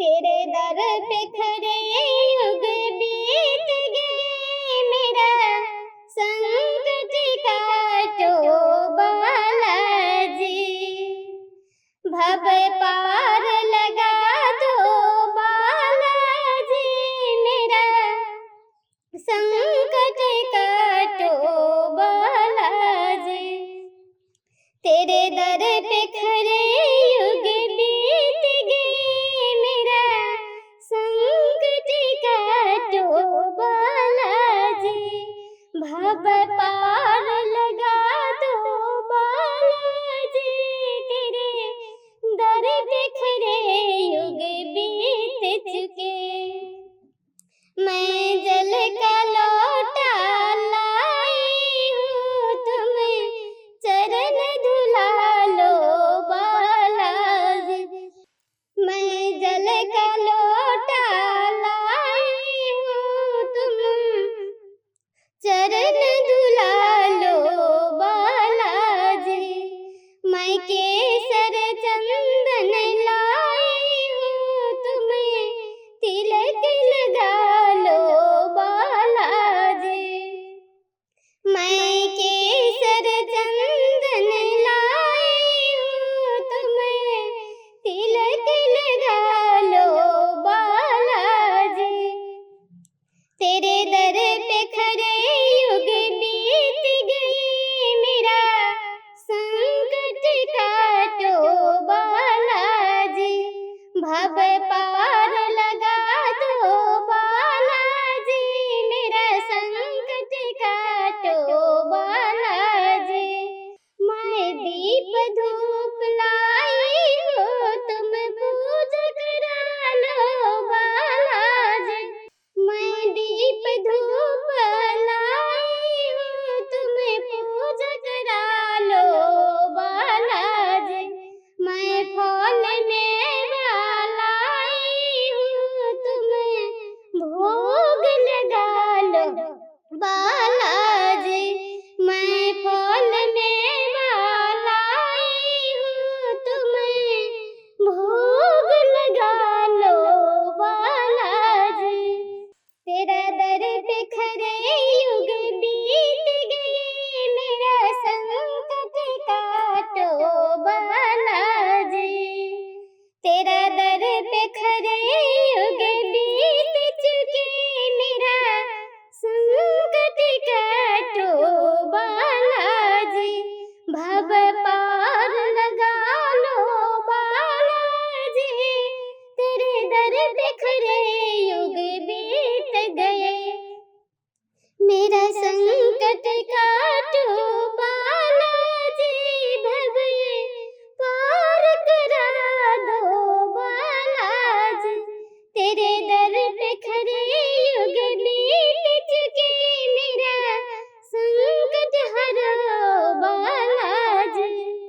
तेरे दर पे खड़े युग बीत गए, मेरा संकट काटो बालाजी। भव पार लगा दो बालाजी, मेरा संकट काटो बालाजी। तेरे दर पे खड़े युग बीत गए, मेरा संकट काटो बालाजी। भव पार लगा दो बालाजी, तेरे दर पे खड़े युग बीत चुके। मैं जल का लोटा लाई हूँ, तुम चरण धुला लो बालाजी। मैं जल का लोटा लाई हूँ, तुम चरण धुला लो बालाजी। मैं केसर चंदन लाई हूँ, तुम तिलक लगा लो बालाजी। मैं केसर चंदन लाई हूँ, तुम तिलक लगा लो बालाजी। तेरे दर पे खड़े युग बीत गए, मेरा संकट काटो बालाजी। भव पार लगा दो बालाजी, मेरा संकट काटो बालाजी। मैं दीप धूप लाई हूँ, तुम पूजा करा लो बालाजी। मैं दीप धूप लाई हूँ, तुम पूजा करा लो बालाजी। मैं फल मेवा लाई हूँ, तुम भोग लगा लो बालाजी। मैं फल मेवा लाई हूँ, तुम भोग लगा लो बालाजी। तेरा दर पे खड़े युग बीत गए, मेरा संकट काटो बालाजी। तेरा दर पे खड़े युग बीत चुके, मेरा संकट काटो बालाजी। भव पार लगा लो बालाजी, तेरे दर पे खड़े